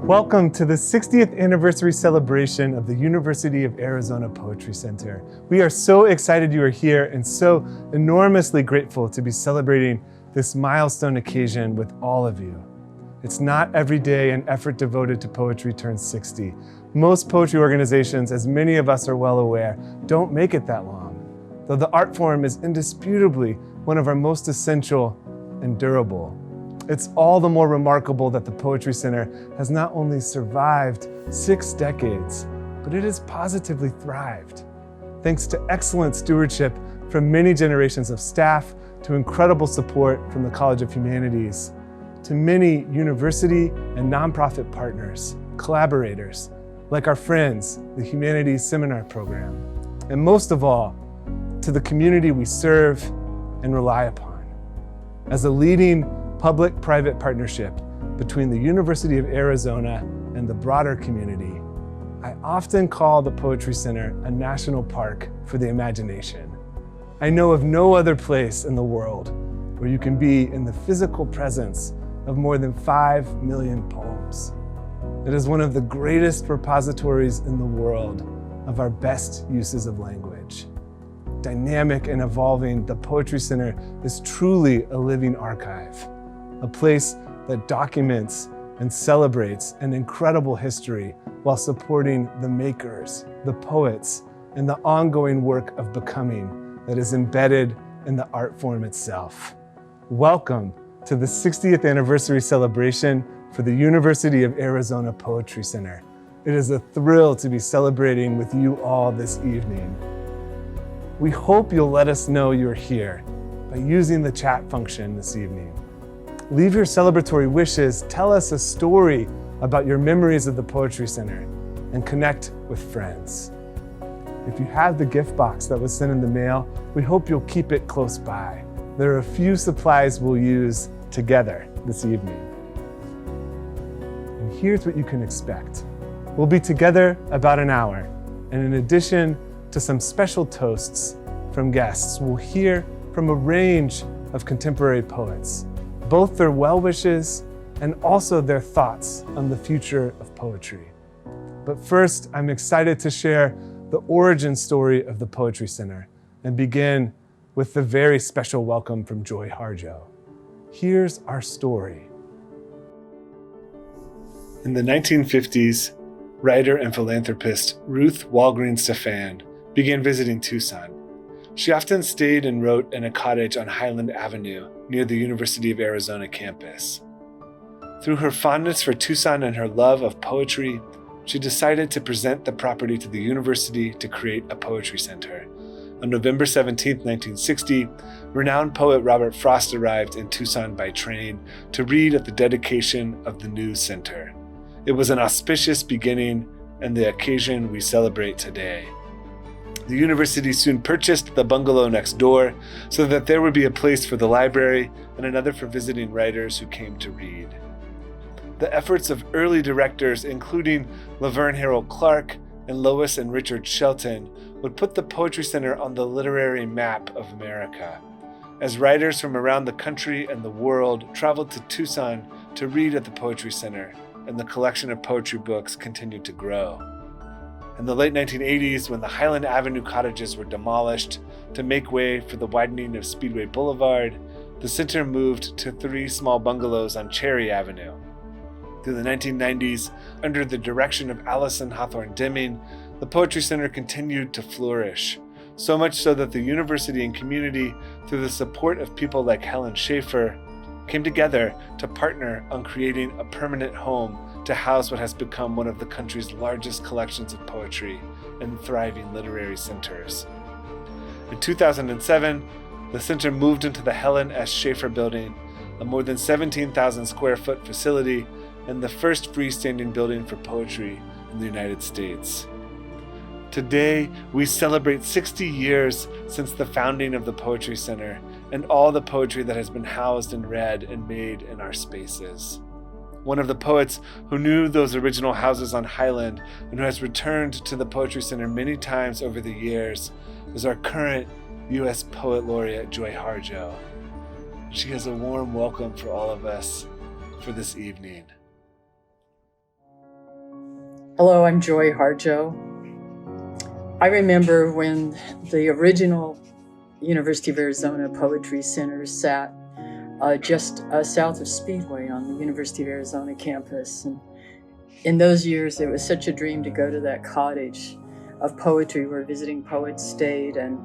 Welcome to the 60th anniversary celebration of the University of Arizona Poetry Center. We are so excited you are here and so enormously grateful to be celebrating this milestone occasion with all of you. It's not every day an effort devoted to poetry turns 60. Most poetry organizations, as many of us are well aware, don't make it that long, though the art form is indisputably one of our most essential and durable. It's all the more remarkable that the Poetry Center has not only survived 6 decades, but it has positively thrived. Thanks to excellent stewardship from many generations of staff, to incredible support from the College of Humanities, to many university and nonprofit partners, collaborators, like our friends, the Humanities Seminar Program, and most of all, to the community we serve and rely upon. As a leading public-private partnership between the University of Arizona and the broader community, I often call the Poetry Center a national park for the imagination. I know of no other place in the world where you can be in the physical presence of more than 5 million poems. It is one of the greatest repositories in the world of our best uses of language. Dynamic and evolving, the Poetry Center is truly a living archive, a place that documents and celebrates an incredible history while supporting the makers, the poets, and the ongoing work of becoming that is embedded in the art form itself. Welcome to the 60th anniversary celebration for the University of Arizona Poetry Center. It is a thrill to be celebrating with you all this evening. We hope you'll let us know you're here by using the chat function this evening. Leave your celebratory wishes, tell us a story about your memories of the Poetry Center, and connect with friends. If you have the gift box that was sent in the mail, we hope you'll keep it close by. There are a few supplies we'll use together this evening. And here's what you can expect. We'll be together about an hour, and in addition to some special toasts from guests, we'll hear from a range of contemporary poets, both their well wishes and also their thoughts on the future of poetry. But first, I'm excited to share the origin story of the Poetry Center and begin with the very special welcome from Joy Harjo. Here's our story. In the 1950s, writer and philanthropist Ruth Walgreen Stephan began visiting Tucson. She often stayed and wrote in a cottage on Highland Avenue near the University of Arizona campus. Through her fondness for Tucson and her love of poetry, she decided to present the property to the university to create a poetry center. On November 17, 1960, renowned poet Robert Frost arrived in Tucson by train to read at the dedication of the new center. It was an auspicious beginning and the occasion we celebrate today. The university soon purchased the bungalow next door so that there would be a place for the library and another for visiting writers who came to read. The efforts of early directors, including Laverne Harold Clark and Lois and Richard Shelton, would put the Poetry Center on the literary map of America, as writers from around the country and the world traveled to Tucson to read at the Poetry Center, and the collection of poetry books continued to grow. In the late 1980s, when the Highland Avenue cottages were demolished to make way for the widening of Speedway Boulevard, the center moved to 3 small bungalows on Cherry Avenue. Through the 1990s, under the direction of Allison Hawthorne Deming, the Poetry Center continued to flourish, so much so that the university and community, through the support of people like Helen Schaefer, came together to partner on creating a permanent home to house what has become one of the country's largest collections of poetry and thriving literary centers. In 2007, the center moved into the Helen S. Schaefer Building, a more than 17,000 square foot facility and the first freestanding building for poetry in the United States. Today, we celebrate 60 years since the founding of the Poetry Center and all the poetry that has been housed and read and made in our spaces. One of the poets who knew those original houses on Highland and who has returned to the Poetry Center many times over the years is our current U.S. Poet Laureate, Joy Harjo. She has a warm welcome for all of us for this evening. Hello, I'm Joy Harjo. I remember when the original University of Arizona Poetry Center sat just south of Speedway on the University of Arizona campus. And in those years, it was such a dream to go to that cottage of poetry where visiting poets stayed, and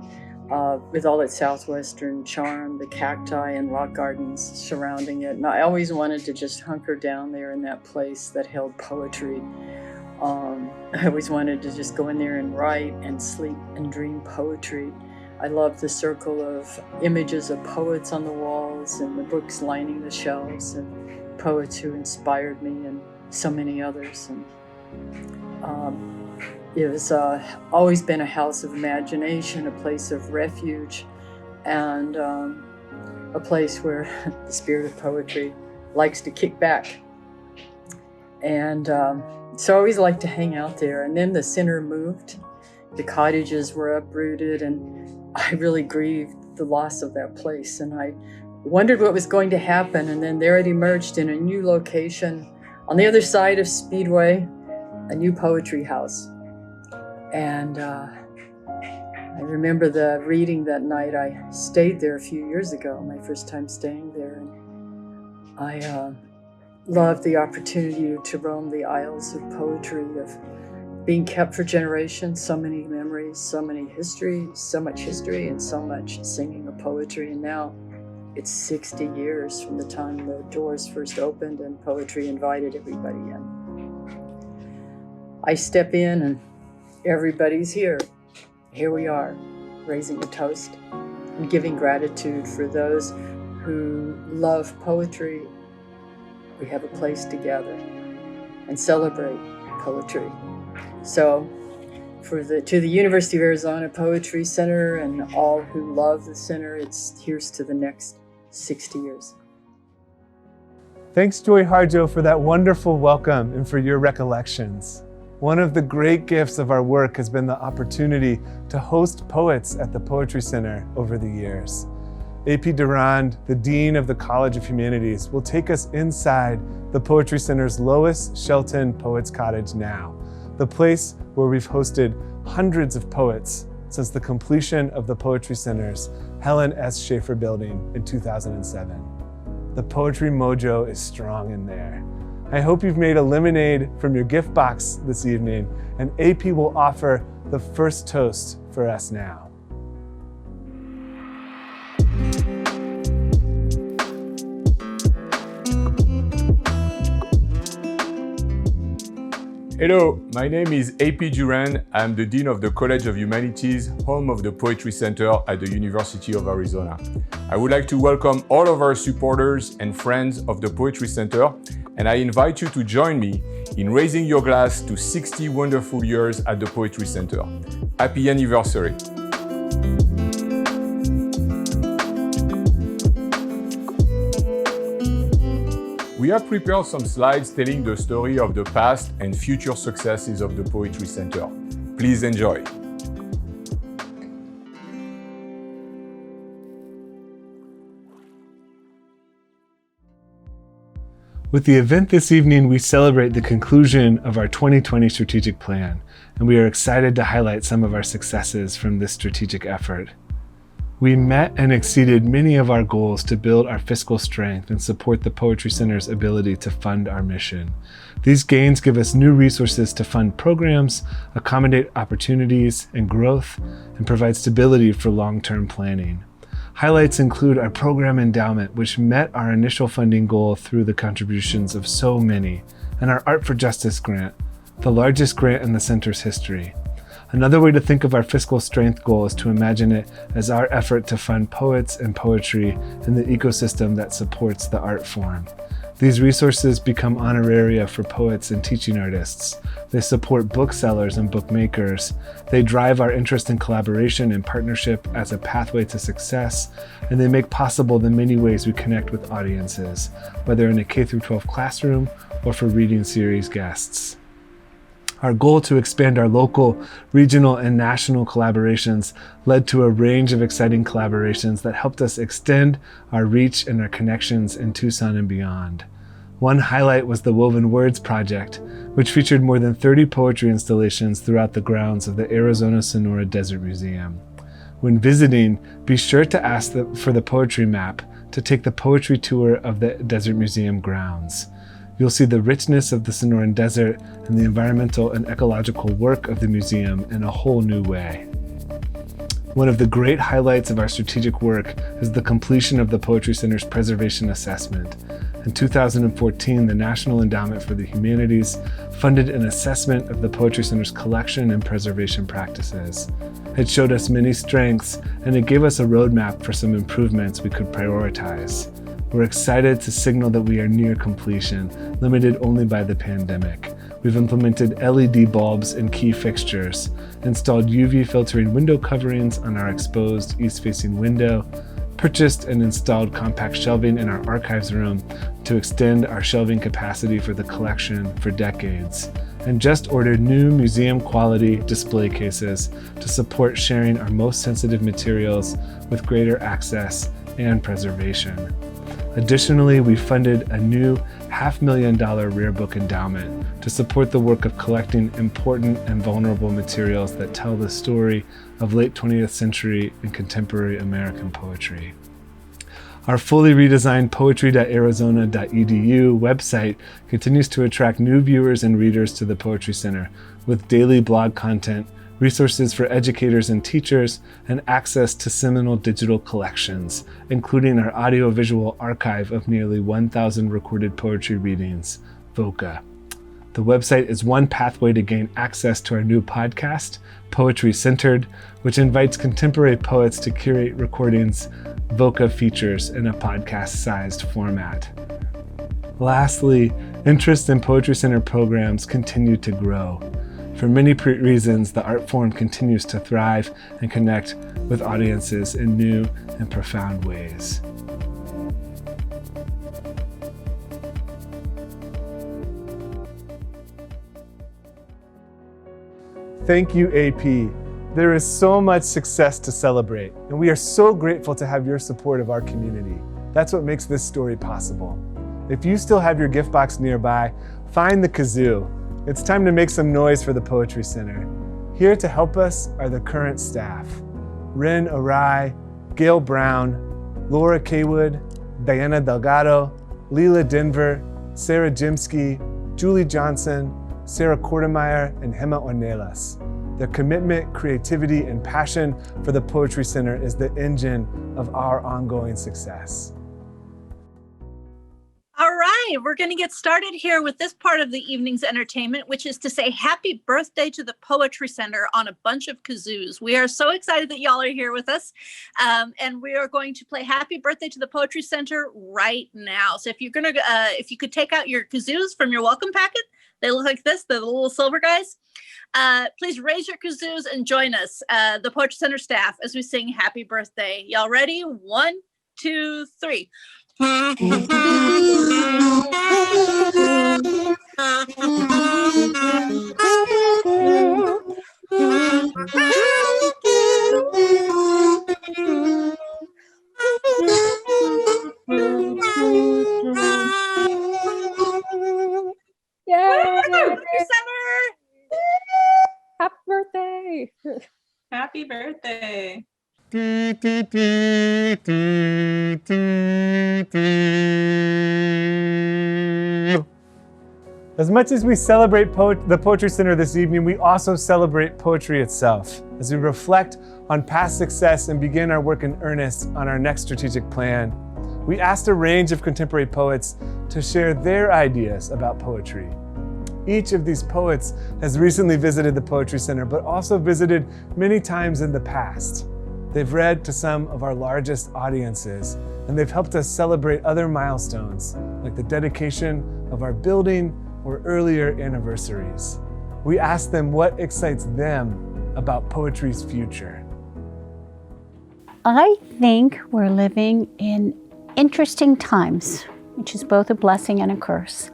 with all its southwestern charm, the cacti and rock gardens surrounding it. And I always wanted to just hunker down there in that place that held poetry. I always wanted to just go in there and write and sleep and dream poetry. I loved the circle of images of poets on the walls and the books lining the shelves, and poets who inspired me and so many others. And it was always been a house of imagination, a place of refuge, and a place where the spirit of poetry likes to kick back. And so I always liked to hang out there. And then the center moved, the cottages were uprooted, and I really grieved the loss of that place. And I wondered what was going to happen. And then there it emerged in a new location on the other side of Speedway, a new poetry house. And I remember the reading that night. I stayed there a few years ago, my first time staying there. And I loved the opportunity to roam the aisles of poetry, of being kept for generations, so many memories, so many histories, so much history, and so much singing of poetry. And now it's 60 years from the time the doors first opened and poetry invited everybody in. I step in and everybody's here. Here we are, raising a toast and giving gratitude for those who love poetry. We have a place to gather and celebrate poetry. So to the University of Arizona Poetry Center and all who love the center, here's to the next 60 years. Thanks, Joy Harjo, for that wonderful welcome and for your recollections. One of the great gifts of our work has been the opportunity to host poets at the Poetry Center over the years. A.P. Durand, the Dean of the College of Humanities, will take us inside the Poetry Center's Lois Shelton Poets Cottage now, the place where we've hosted hundreds of poets since the completion of the Poetry Center's Helen S. Schaefer building in 2007. The poetry mojo is strong in there. I hope you've made a lemonade from your gift box this evening, and AP will offer the first toast for us now. Hello, my name is A.P. Durand. I'm the Dean of the College of Humanities, home of the Poetry Center at the University of Arizona. I would like to welcome all of our supporters and friends of the Poetry Center, and I invite you to join me in raising your glass to 60 wonderful years at the Poetry Center. Happy anniversary! We have prepared some slides telling the story of the past and future successes of the Poetry Center. Please enjoy. With the event this evening, we celebrate the conclusion of our 2020 strategic plan, and we are excited to highlight some of our successes from this strategic effort. We met and exceeded many of our goals to build our fiscal strength and support the Poetry Center's ability to fund our mission. These gains give us new resources to fund programs, accommodate opportunities and growth, and provide stability for long-term planning. Highlights include our program endowment, which met our initial funding goal through the contributions of so many, and our Art for Justice grant, the largest grant in the center's history. Another way to think of our fiscal strength goal is to imagine it as our effort to fund poets and poetry in the ecosystem that supports the art form. These resources become honoraria for poets and teaching artists. They support booksellers and bookmakers. They drive our interest in collaboration and partnership as a pathway to success, and they make possible the many ways we connect with audiences, whether in a K-12 classroom or for reading series guests. Our goal to expand our local, regional, and national collaborations led to a range of exciting collaborations that helped us extend our reach and our connections in Tucson and beyond. One highlight was the Woven Words project, which featured more than 30 poetry installations throughout the grounds of the Arizona Sonora Desert Museum. When visiting, be sure to ask for the poetry map to take the poetry tour of the Desert Museum grounds. You'll see the richness of the Sonoran Desert and the environmental and ecological work of the museum in a whole new way. One of the great highlights of our strategic work is the completion of the Poetry Center's preservation assessment. In 2014, the National Endowment for the Humanities funded an assessment of the Poetry Center's collection and preservation practices. It showed us many strengths, and it gave us a roadmap for some improvements we could prioritize. We're excited to signal that we are near completion, limited only by the pandemic. We've implemented LED bulbs in key fixtures, installed UV filtering window coverings on our exposed east-facing window, purchased and installed compact shelving in our archives room to extend our shelving capacity for the collection for decades, and just ordered new museum-quality display cases to support sharing our most sensitive materials with greater access and preservation. Additionally, we funded a new $500,000 rare book endowment to support the work of collecting important and vulnerable materials that tell the story of late 20th century and contemporary American poetry. Our fully redesigned poetry.arizona.edu website continues to attract new viewers and readers to the Poetry Center with daily blog content, resources for educators and teachers, and access to seminal digital collections, including our audiovisual archive of nearly 1,000 recorded poetry readings, VOCA. The website is one pathway to gain access to our new podcast, Poetry Centered, which invites contemporary poets to curate recordings, VOCA features in a podcast-sized format. Lastly, interest in Poetry Center programs continue to grow. For many reasons, the art form continues to thrive and connect with audiences in new and profound ways. Thank you, AP. There is so much success to celebrate, and we are so grateful to have your support of our community. That's what makes this story possible. If you still have your gift box nearby, find the kazoo. It's time to make some noise for the Poetry Center. Here to help us are the current staff: Rin Arai, Gail Brown, Laura Kaywood, Diana Delgado, Leela Denver, Sarah Jimsky, Julie Johnson, Sarah Kortemeyer, and Hema Ornelas. Their commitment, creativity, and passion for the Poetry Center is the engine of our ongoing success. All right, we're going to get started here with this part of the evening's entertainment, which is to say happy birthday to the Poetry Center on a bunch of kazoos. We are so excited that y'all are here with us, and we are going to play happy birthday to the Poetry Center right now. So if you could take out your kazoos from your welcome packet, they look like this, they're the little silver guys. Please raise your kazoos and join us, the Poetry Center staff, as we sing happy birthday. Y'all ready? 1, 2, 3. Yay! Poetry Center! Happy birthday! Happy birthday. As much as we celebrate the Poetry Center this evening, we also celebrate poetry itself as we reflect on past success and begin our work in earnest on our next strategic plan. We asked a range of contemporary poets to share their ideas about poetry. Each of these poets has recently visited the Poetry Center, but also visited many times in the past. They've read to some of our largest audiences, and they've helped us celebrate other milestones, like the dedication of our building or earlier anniversaries. We asked them what excites them about poetry's future. I think we're living in interesting times, which is both a blessing and a curse.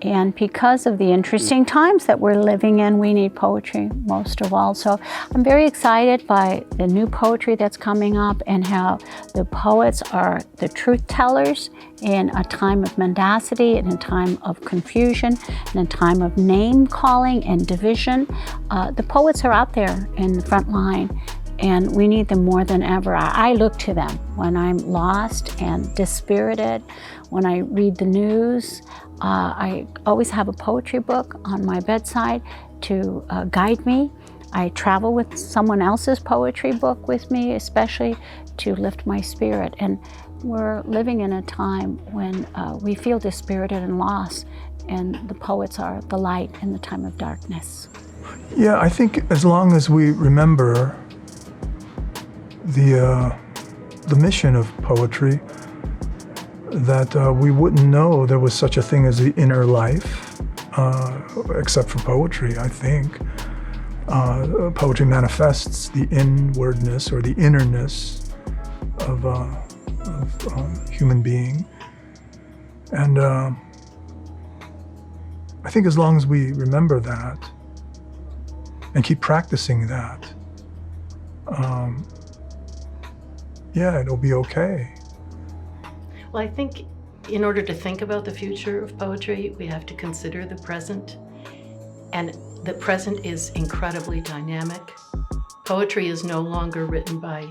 And because of the interesting times that we're living in, we need poetry most of all. So I'm very excited by the new poetry that's coming up and how the poets are the truth tellers in a time of mendacity, in a time of confusion, in a time of name calling and division. The poets are out there in the front line, and we need them more than ever. I look to them when I'm lost and dispirited, when I read the news. I always have a poetry book on my bedside to guide me. I travel with someone else's poetry book with me, especially to lift my spirit. And we're living in a time when we feel dispirited and lost, and the poets are the light in the time of darkness. Yeah, I think as long as we remember the mission of poetry, that we wouldn't know there was such a thing as the inner life, except for poetry, I think. Poetry manifests the inwardness or the innerness of human being. And I think as long as we remember that and keep practicing that, yeah, it'll be okay. Well, I think in order to think about the future of poetry, we have to consider the present. And the present is incredibly dynamic. Poetry is no longer written by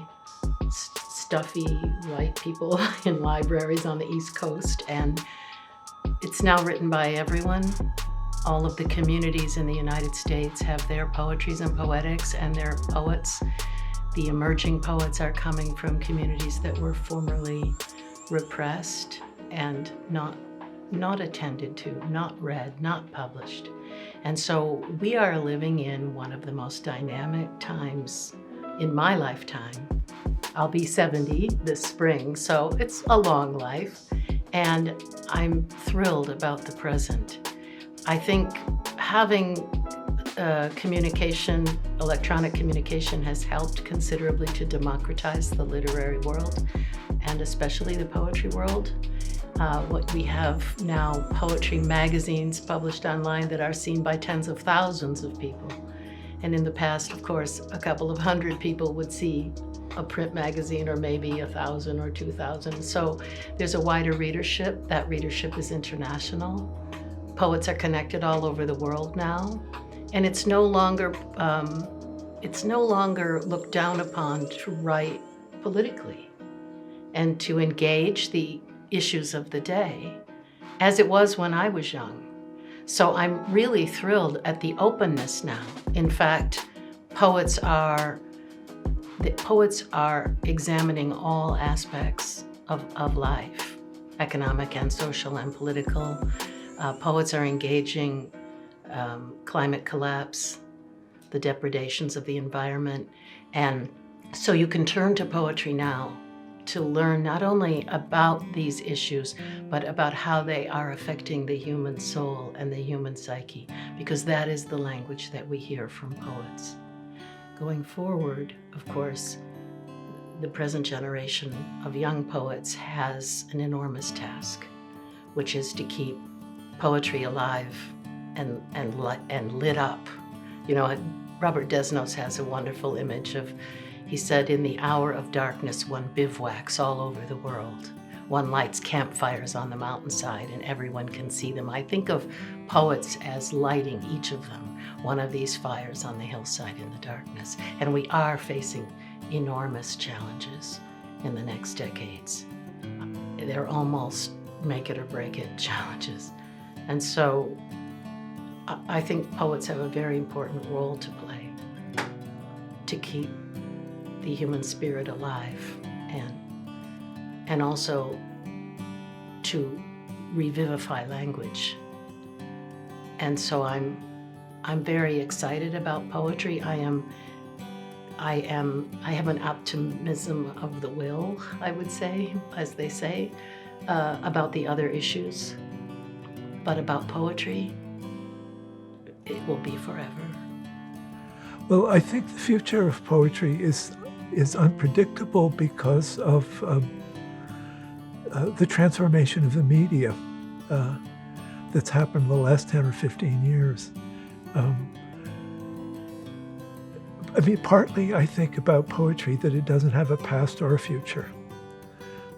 stuffy white people in libraries on the East Coast, and it's now written by everyone. All of the communities in the United States have their poetries and poetics and their poets. The emerging poets are coming from communities that were formerly repressed and not attended to, not read, not published. And so we are living in one of the most dynamic times in my lifetime. I'll be 70 this spring, so it's a long life, and I'm thrilled about the present. I think having communication, electronic communication, has helped considerably to democratize the literary world, and especially the poetry world. What we have now, poetry magazines published online that are seen by tens of thousands of people. And in the past, of course, a couple of hundred people would see a print magazine, or maybe 1,000 or 2,000. So there's a wider readership. That readership is international. Poets are connected all over the world now. And it's no longer looked down upon to write politically and to engage the issues of the day, as it was when I was young. So I'm really thrilled at the openness now. In fact, poets are examining all aspects of life, economic and social and political. Poets are engaging climate collapse, the depredations of the environment. And so you can turn to poetry now to learn not only about these issues, but about how they are affecting the human soul and the human psyche, because that is the language that we hear from poets. Going forward, of course, the present generation of young poets has an enormous task, which is to keep poetry alive and lit up. You know, Robert Desnos has a wonderful image of, he said, in the hour of darkness, one bivouacs all over the world. One lights campfires on the mountainside and everyone can see them. I think of poets as lighting each of them, one of these fires on the hillside in the darkness. And we are facing enormous challenges in the next decades. They're almost make it or break it challenges. And so I think poets have a very important role to play to keep the human spirit alive, and also to revivify language. And so I'm very excited about poetry. I have an optimism of the will, I would say, as they say, about the other issues. But about poetry, it will be forever. Well, I think the future of poetry is unpredictable because of the transformation of the media. that's happened in the last 10 or 15 years. Partly I think about poetry that it doesn't have a past or a future.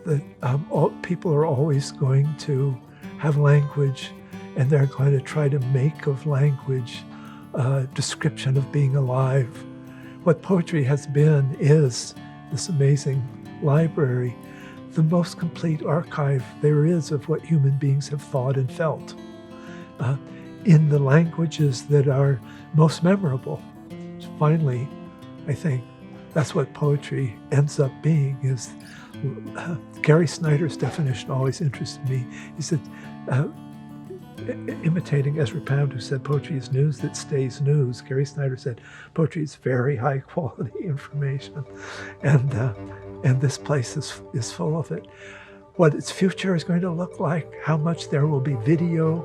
That people are always going to have language, and they're going to try to make of language a description of being alive. What poetry has been is this amazing library, the most complete archive there is of what human beings have thought and felt in the languages that are most memorable. Finally, I think that's what poetry ends up being. Is Gary Snyder's definition always interested me. He said, imitating Ezra Pound, who said poetry is news that stays news, Gary Snyder said poetry is very high quality information, and this place is full of it. What its future is going to look like, how much there will be video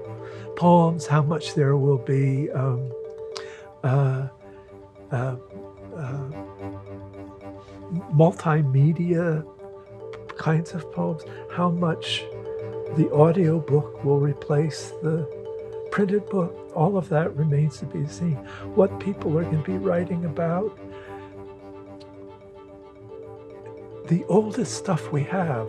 poems, how much there will be multimedia kinds of poems, how much the audio book will replace the printed book, all of that remains to be seen. What people are going to be writing about. The oldest stuff we have,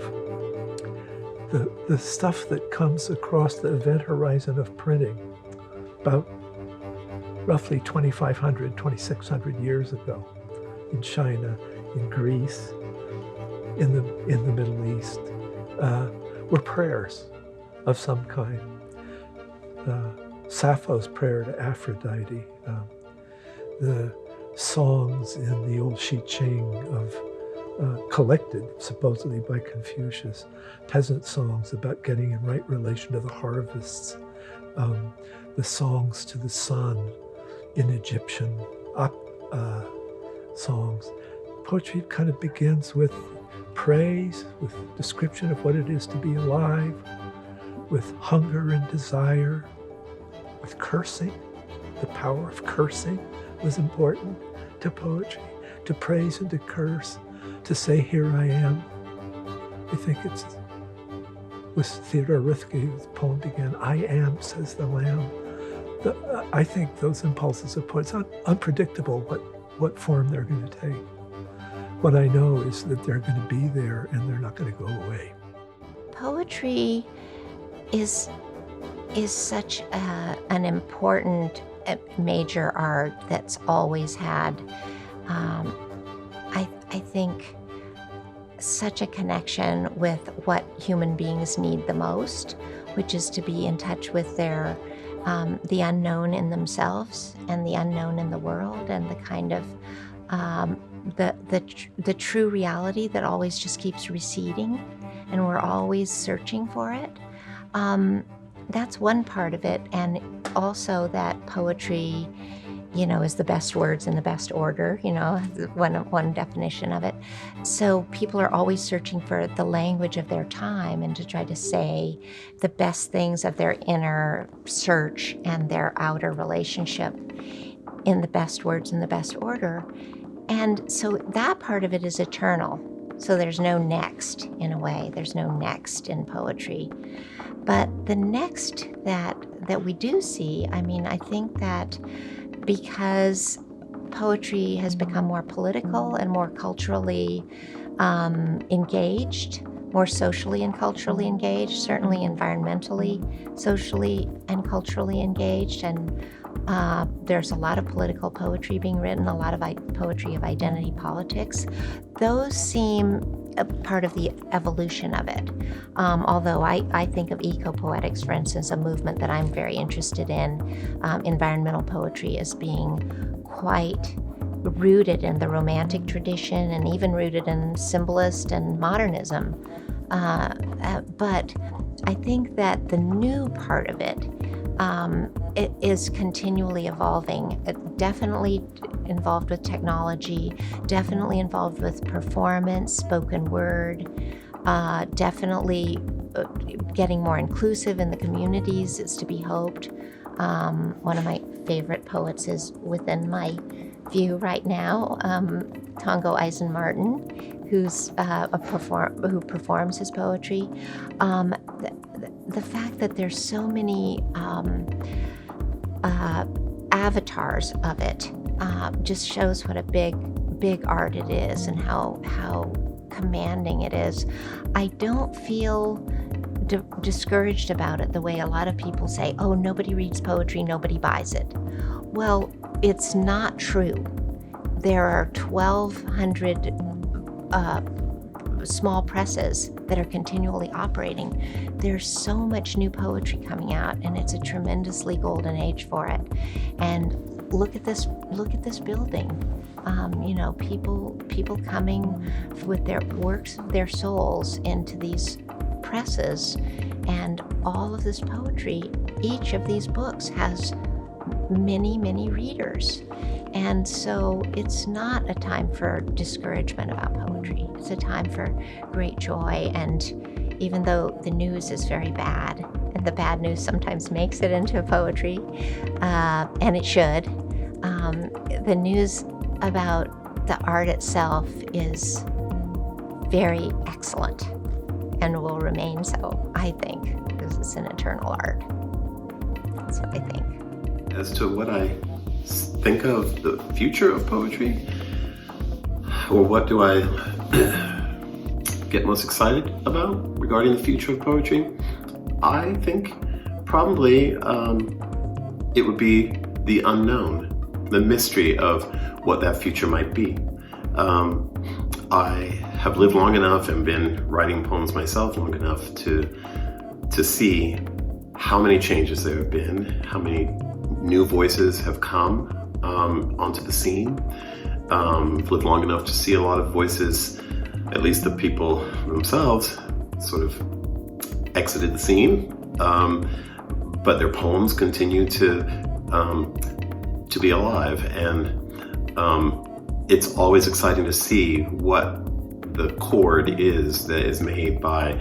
the stuff that comes across the event horizon of printing, about roughly 2,500, 2,600 years ago, in China, in Greece, in the Middle East, were prayers of some kind. Sappho's prayer to Aphrodite, the songs in the old Xi Ching of collected supposedly by Confucius, peasant songs about getting in right relation to the harvests, the songs to the sun in Egyptian songs. Poetry kind of begins with praise, with description of what it is to be alive, with hunger and desire, with cursing. The power of cursing was important to poetry, to praise and to curse, to say, here I am. I think it's with Theodore Roethke, the poem began, I am, says the lamb. I think those impulses of poets are unpredictable what form they're going to take. What I know is that they're going to be there and they're not going to go away. Poetry is such an important major art that's always had, I think, such a connection with what human beings need the most, which is to be in touch with their the unknown in themselves and the unknown in the world, and the kind of the true reality that always just keeps receding, and we're always searching for it. That's one part of it, and also that poetry, is the best words in the best order, one definition of it. So people are always searching for the language of their time and to try to say the best things of their inner search and their outer relationship in the best words in the best order. And so that part of it is eternal. So there's no next, in a way. There's no next in poetry. But the next that we do see, I think that because poetry has become more political and more culturally engaged, more socially and culturally engaged, certainly environmentally, socially and culturally engaged, and there's a lot of political poetry being written, a lot of poetry of identity politics. Those seem a part of the evolution of it. Although I think of eco-poetics, for instance, a movement that I'm very interested in, environmental poetry, as being quite rooted in the Romantic tradition and even rooted in symbolist and modernism. But I think that the new part of it is continually evolving, definitely involved with technology, definitely involved with performance, spoken word, definitely getting more inclusive in the communities is to be hoped. One of my favorite poets is within my view right now, Tongo Eisen Martin, who performs his poetry. The fact that there's so many avatars of it just shows what a big art it is and how commanding it is. I don't feel discouraged about it the way a lot of people say, oh, nobody reads poetry, nobody buys it. Well, it's not true. There are 1,200 small presses that are continually operating. There's so much new poetry coming out, and it's a tremendously golden age for it. And look at this building. People coming with their works of their souls into these presses, and all of this poetry, each of these books has many readers. And so it's not a time for discouragement about poetry. It's a time for great joy. And even though the news is very bad, and the bad news sometimes makes it into poetry, and it should, the news about the art itself is very excellent and will remain so, I think, because it's an eternal art. That's what I think. As to what I think of the future of poetry, or what do I get most excited about regarding the future of poetry, I think probably it would be the unknown, the mystery of what that future might be. I have lived long enough and been writing poems myself long enough to see how many changes there have been, how many new voices have come onto the scene. I've lived long enough to see a lot of voices, at least the people themselves, sort of exited the scene, but their poems continue to be alive. And it's always exciting to see what the chord is that is made by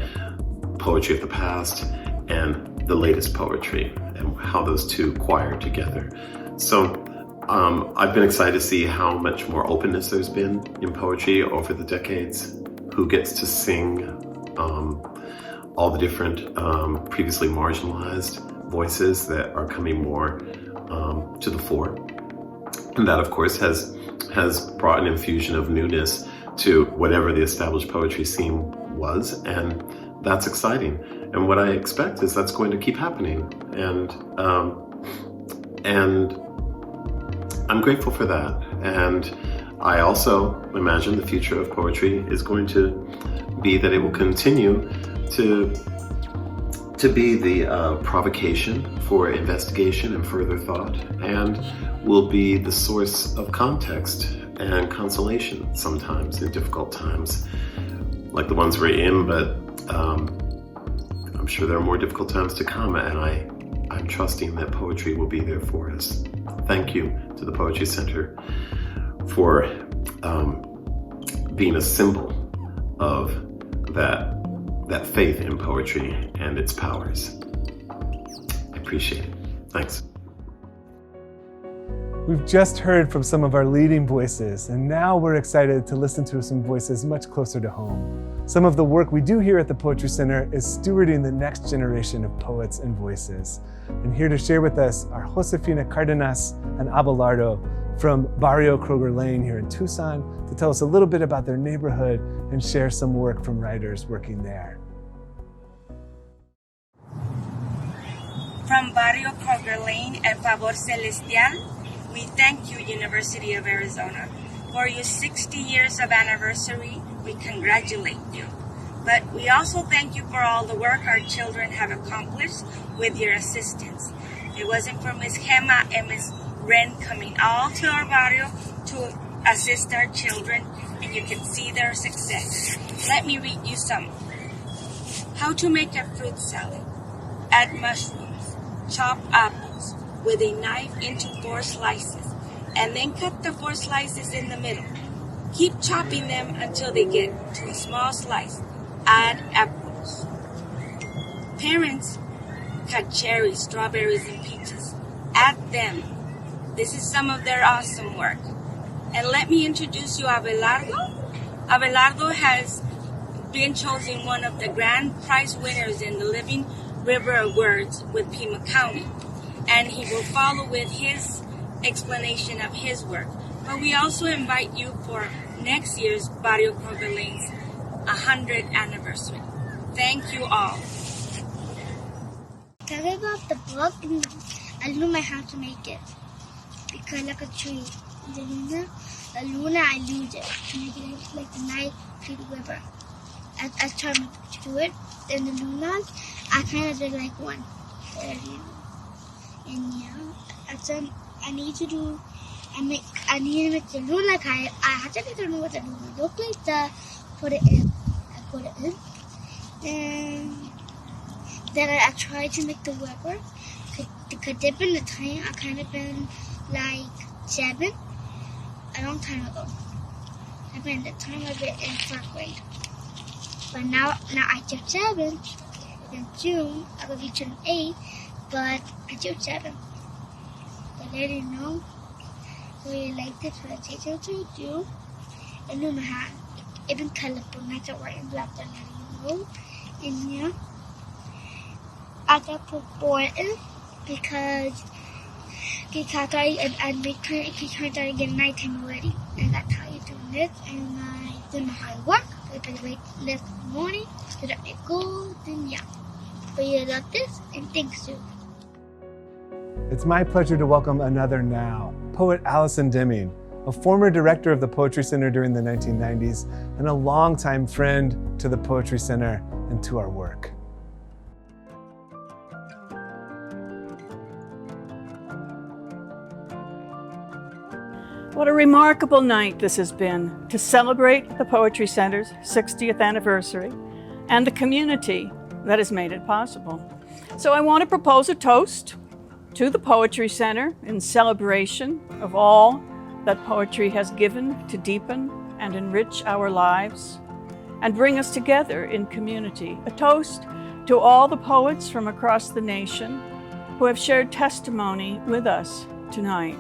poetry of the past and the latest poetry, and how those two choir together. So I've been excited to see how much more openness there's been in poetry over the decades, who gets to sing all the different previously marginalized voices that are coming more to the fore. And that, of course, has brought an infusion of newness to whatever the established poetry scene was, and that's exciting. And what I expect is that's going to keep happening, and I'm grateful for that. And I also imagine the future of poetry is going to be that it will continue to be the provocation for investigation and further thought, and will be the source of context and consolation sometimes in difficult times, like the ones we're in, but I'm sure there are more difficult times to come, and I'm trusting that poetry will be there for us. Thank you to the Poetry Center for being a symbol of that faith in poetry and its powers. I appreciate it. Thanks. We've just heard from some of our leading voices, and now we're excited to listen to some voices much closer to home. Some of the work we do here at the Poetry Center is stewarding the next generation of poets and voices. And here to share with us are Josefina Cardenas and Abelardo from Barrio Kroger Lane here in Tucson to tell us a little bit about their neighborhood and share some work from writers working there. From Barrio Kroger Lane and Favor Celestial, we thank you, University of Arizona. For your 60 years of anniversary, we congratulate you. But we also thank you for all the work our children have accomplished with your assistance. If it wasn't for Ms. Gemma and Ms. Ren coming all to our barrio to assist our children, and you can see their success. Let me read you some. How to make a fruit salad. Add mushrooms. Chop apples with a knife into 4 slices, and then cut the 4 slices in the middle. Keep chopping them until they get to a small slice. Add apples. Parents, cut cherries, strawberries, and peaches. Add them. This is some of their awesome work. And let me introduce you Abelardo. Abelardo has been chosen one of the grand prize winners in the Living River Awards with Pima County, and he will follow with his explanation of his work. But we also invite you for next year's Barrio Corbelin's 100th anniversary. Thank you all. Tell me about the book, and I learned how to make it. Because like a tree, the luna, I lose it. And I get it like the night to the river. I try to do it, and the lunas, I kind of did like one. And yeah, so I need to make the luna like I have to know what the luna look like to put it in. I put it in. And then I tried to make the river. Because dip in the time, I kind of been like 7, a long time ago. I've been the time of it in 4th grade. But now I turn 7. In June, I will be turning 8, but I turn 7. But let you know, we like this for the teacher to do. And then I have even colorful, not to white and black, and let you know. And yeah, I got put board in because I make trying to get nighttime already. And that's how you do this. And I don't know how it works. I can wait this morning so that it goes. Then yeah. But you love this, and thanks you. It's my pleasure to welcome another now, poet Allison Deming, a former director of the Poetry Center during the 1990s and a longtime friend to the Poetry Center and to our work. What a remarkable night this has been to celebrate the Poetry Center's 60th anniversary and the community that has made it possible. So I want to propose a toast to the Poetry Center in celebration of all that poetry has given to deepen and enrich our lives and bring us together in community. A toast to all the poets from across the nation who have shared testimony with us tonight.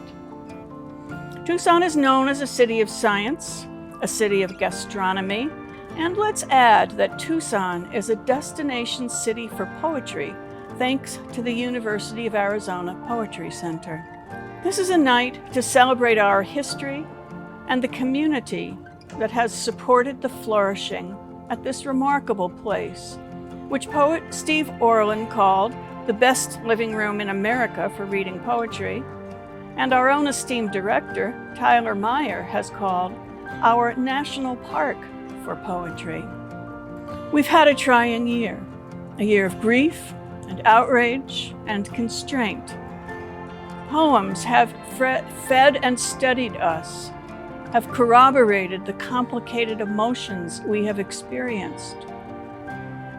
Tucson is known as a city of science, a city of gastronomy, and let's add that Tucson is a destination city for poetry, thanks to the University of Arizona Poetry Center. This is a night to celebrate our history and the community that has supported the flourishing at this remarkable place, which poet Steve Orland called the best living room in America for reading poetry, and our own esteemed director, Tyler Meyer, has called our national park for poetry. We've had a trying year, a year of grief and outrage and constraint. Poems have fed and steadied us, have corroborated the complicated emotions we have experienced.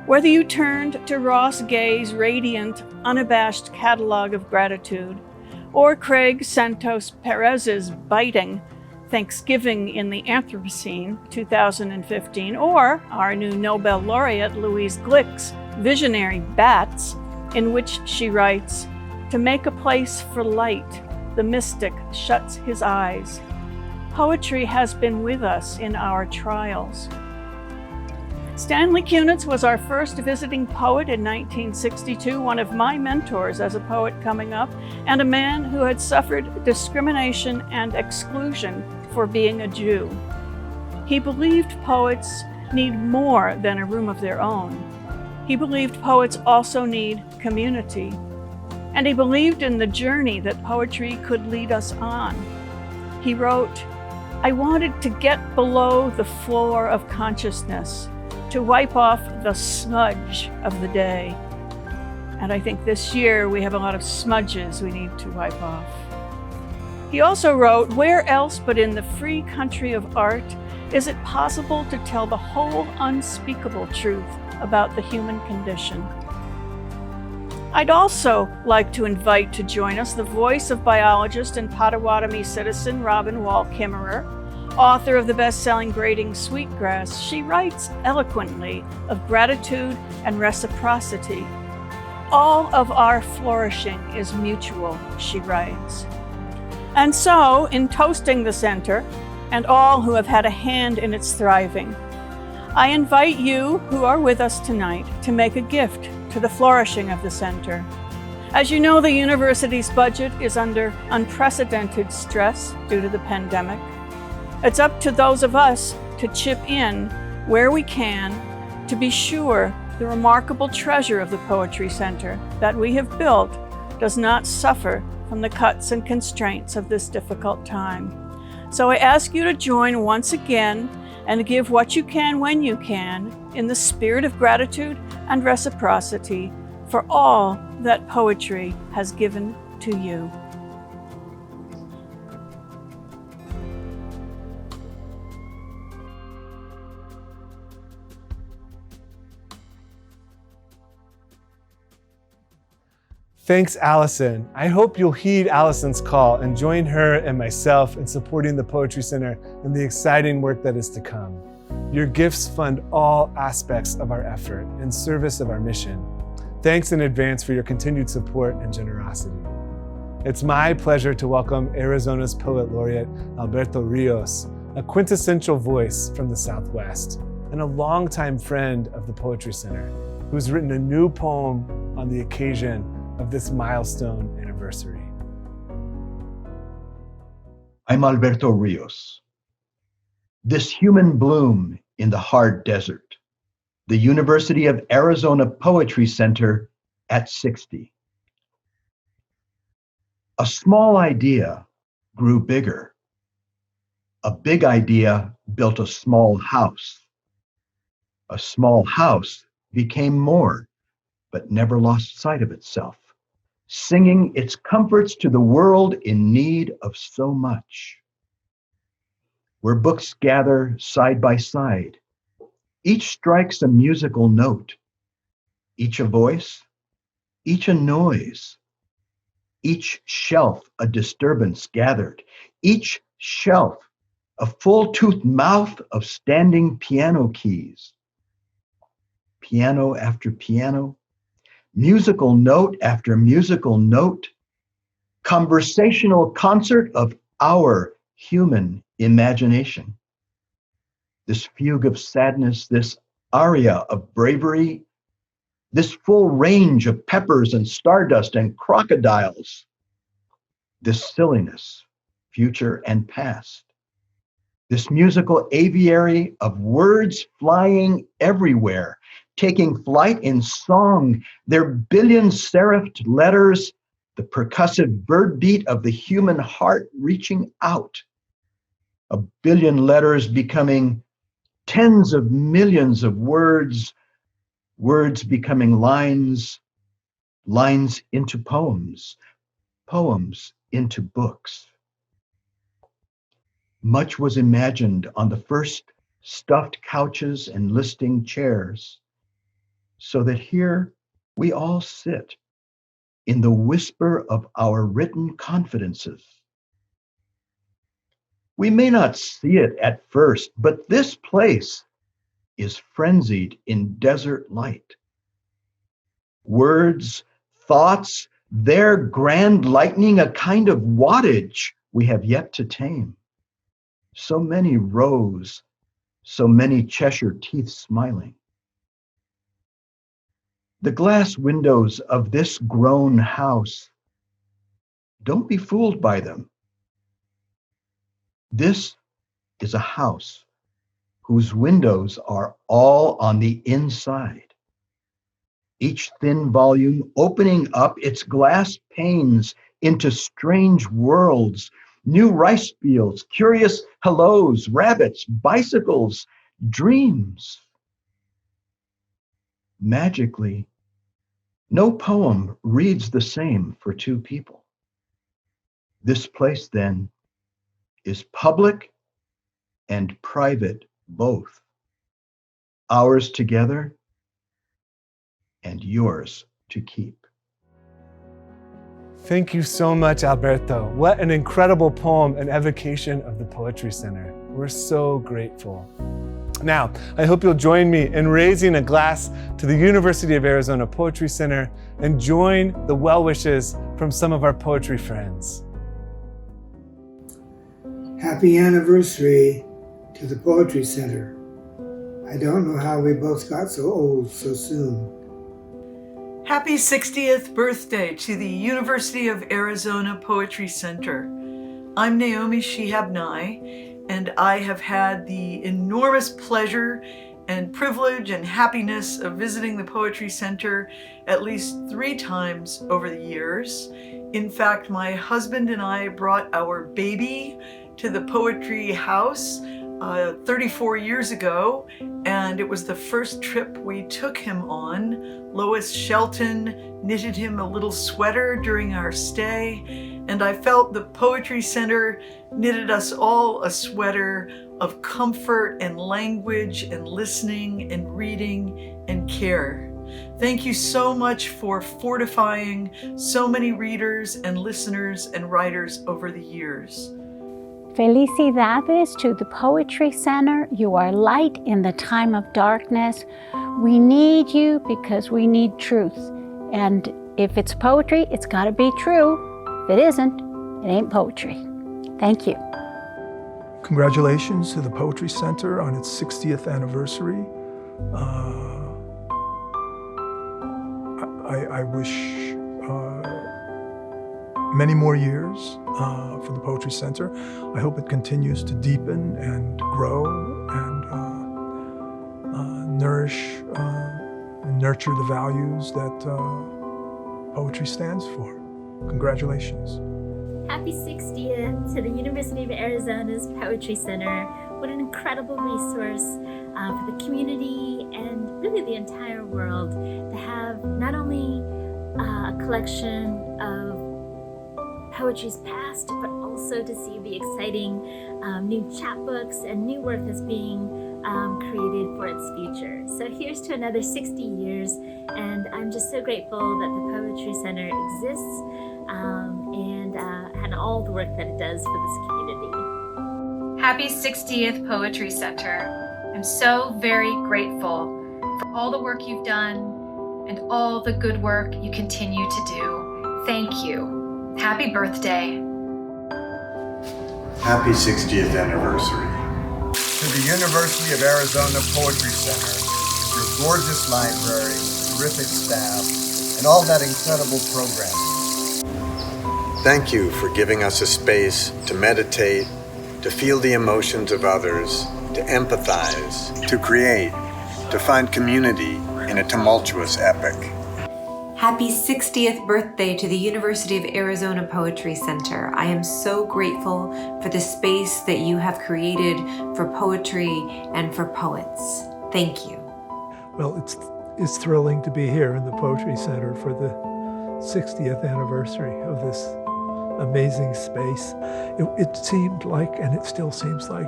Whether you turned to Ross Gay's radiant, unabashed catalog of gratitude, or Craig Santos Perez's biting Thanksgiving in the Anthropocene 2015, or our new Nobel laureate Louise Glick's visionary Bats, in which she writes, "To make a place for light, the mystic shuts his eyes." Poetry has been with us in our trials. Stanley Kunitz was our first visiting poet in 1962, one of my mentors as a poet coming up, and a man who had suffered discrimination and exclusion for being a Jew. He believed poets need more than a room of their own. He believed poets also need community. And he believed in the journey that poetry could lead us on. He wrote, "I wanted to get below the floor of consciousness, to wipe off the smudge of the day." And I think this year we have a lot of smudges we need to wipe off. He also wrote, "Where else but in the free country of art is it possible to tell the whole unspeakable truth about the human condition?" I'd also like to invite to join us the voice of biologist and Potawatomi citizen Robin Wall Kimmerer, author of the best-selling Grading Sweetgrass. She writes eloquently of gratitude and reciprocity. "All of our flourishing is mutual," she writes. And so, in toasting the center, and all who have had a hand in its thriving. I invite you who are with us tonight to make a gift to the flourishing of the center. As you know, the university's budget is under unprecedented stress due to the pandemic. It's up to those of us to chip in where we can to be sure the remarkable treasure of the Poetry Center that we have built does not suffer from the cuts and constraints of this difficult time. So I ask you to join once again and give what you can when you can in the spirit of gratitude and reciprocity for all that poetry has given to you. Thanks, Allison. I hope you'll heed Allison's call and join her and myself in supporting the Poetry Center and the exciting work that is to come. Your gifts fund all aspects of our effort in service of our mission. Thanks in advance for your continued support and generosity. It's my pleasure to welcome Arizona's Poet Laureate, Alberto Rios, a quintessential voice from the Southwest and a longtime friend of the Poetry Center, who's written a new poem on the occasion of this milestone anniversary. I'm Alberto Rios. This human bloom in the hard desert, the University of Arizona Poetry Center at 60. A small idea grew bigger. A big idea built a small house. A small house became more, but never lost sight of itself, singing its comforts to the world in need of so much. Where books gather side by side, each strikes a musical note, each a voice, each a noise, each shelf a disturbance gathered, each shelf a full-toothed mouth of standing piano keys. Piano after piano, musical note after musical note, conversational concert of our human imagination. This fugue of sadness, this aria of bravery, this full range of peppers and stardust and crocodiles, this silliness, future and past, this musical aviary of words flying everywhere, taking flight in song, their billion seraphed letters, the percussive bird beat of the human heart reaching out. A billion letters becoming tens of millions of words, words becoming lines, lines into poems, poems into books. Much was imagined on the first stuffed couches and listing chairs, so that here we all sit in the whisper of our written confidences. We may not see it at first, but this place is frenzied in desert light. Words, thoughts, their grand lightning, a kind of wattage we have yet to tame. So many rows, so many Cheshire teeth smiling. The glass windows of this grown house, don't be fooled by them. This is a house whose windows are all on the inside. Each thin volume opening up its glass panes into strange worlds, new rice fields, curious hellos, rabbits, bicycles, dreams. Magically, no poem reads the same for two people. This place, then, is public and private both. Ours together and yours to keep. Thank you so much, Alberto. What an incredible poem and evocation of the Poetry Center. We're so grateful. Now, I hope you'll join me in raising a glass to the University of Arizona Poetry Center and join the well wishes from some of our poetry friends. Happy anniversary to the Poetry Center. I don't know how we both got so old so soon. Happy 60th birthday to the University of Arizona Poetry Center. I'm Naomi Shihab Nye, and I have had the enormous pleasure and privilege and happiness of visiting the Poetry Center at least 3 times over the years. In fact, my husband and I brought our baby to the Poetry House 34 years ago, and it was the first trip we took him on. Lois Shelton knitted him a little sweater during our stay, and I felt the Poetry Center knitted us all a sweater of comfort and language and listening and reading and care. Thank you so much for fortifying so many readers and listeners and writers over the years. Felicidades to the Poetry Center. You are light in the time of darkness. We need you because we need truth. And if it's poetry, it's got to be true. If it isn't, it ain't poetry. Thank you. Congratulations to the Poetry Center on its 60th anniversary. I wish many more years for the Poetry Center. I hope it continues to deepen and grow and nourish and nurture the values that poetry stands for. Congratulations. Happy 60th to the University of Arizona's Poetry Center. What an incredible resource for the community and really the entire world to have not only a collection of poetry's past, but also to see the exciting new chapbooks and new work that's being created for its future. So here's to another 60 years, and I'm just so grateful that the Poetry Center exists and all the work that it does for this community. Happy 60th Poetry Center. I'm so very grateful for all the work you've done and all the good work you continue to do. Thank you. Happy birthday. Happy 60th anniversary. To the University of Arizona Poetry Center, your gorgeous library, terrific staff, and all that incredible programming. Thank you for giving us a space to meditate, to feel the emotions of others, to empathize, to create, to find community in a tumultuous epic. Happy 60th birthday to the University of Arizona Poetry Center. I am so grateful for the space that you have created for poetry and for poets. Thank you. Well, it's thrilling to be here in the Poetry Center for the 60th anniversary of this amazing space. It seemed like, and it still seems like,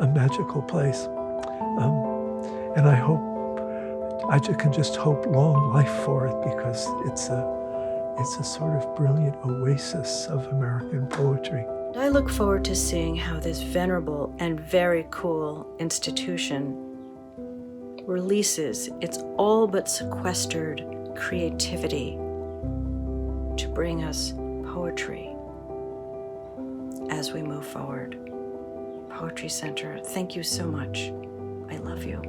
a magical place. And I can just hope long life for it, because it's a sort of brilliant oasis of American poetry. I look forward to seeing how this venerable and very cool institution releases its all but sequestered creativity to bring us poetry as we move forward. Poetry Center, thank you so much. I love you.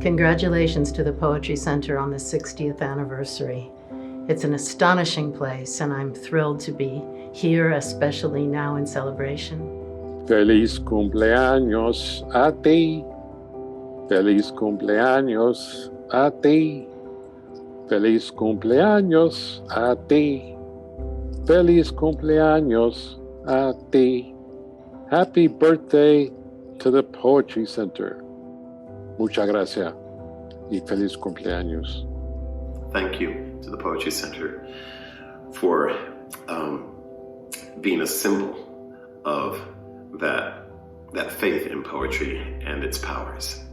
Congratulations to the Poetry Center on the 60th anniversary. It's an astonishing place, and I'm thrilled to be here, especially now in celebration. Feliz cumpleaños a ti. Feliz cumpleaños a ti. Feliz cumpleaños a ti. Feliz cumpleaños a ti. Happy birthday to the Poetry Center. Muchas gracias y feliz cumpleaños. Thank you to the Poetry Center for being a symbol of that faith in poetry and its powers.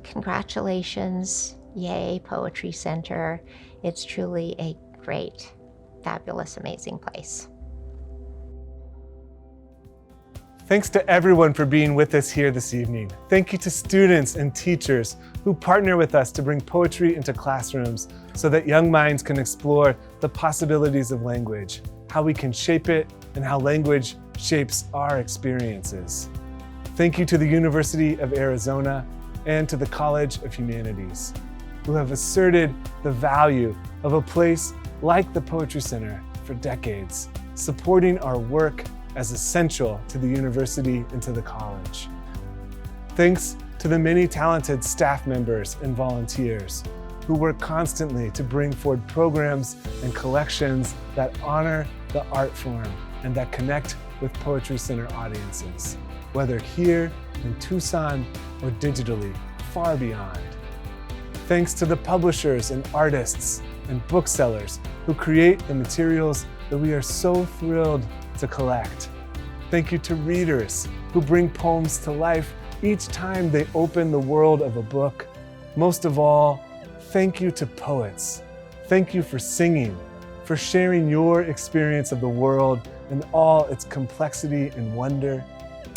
Congratulations, yay, Poetry Center. It's truly a great, fabulous, amazing place. Thanks to everyone for being with us here this evening. Thank you to students and teachers who partner with us to bring poetry into classrooms so that young minds can explore the possibilities of language, how we can shape it and how language shapes our experiences. Thank you to the University of Arizona and to the College of Humanities, who have asserted the value of a place like the Poetry Center for decades, supporting our work as essential to the university and to the college. Thanks to the many talented staff members and volunteers who work constantly to bring forward programs and collections that honor the art form and that connect with Poetry Center audiences, whether here in Tucson or digitally, far beyond. Thanks to the publishers and artists and booksellers who create the materials that we are so thrilled to collect. Thank you to readers who bring poems to life each time they open the world of a book. Most of all, thank you to poets. Thank you for singing, for sharing your experience of the world and all its complexity and wonder.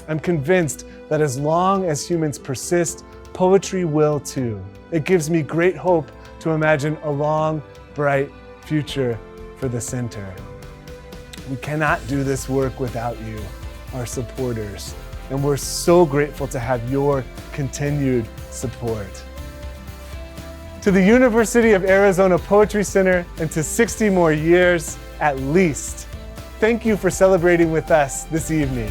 I'm convinced that as long as humans persist, poetry will too. It gives me great hope to imagine a long, bright future for the center. We cannot do this work without you, our supporters, and we're so grateful to have your continued support. To the University of Arizona Poetry Center and to 60 more years at least, thank you for celebrating with us this evening.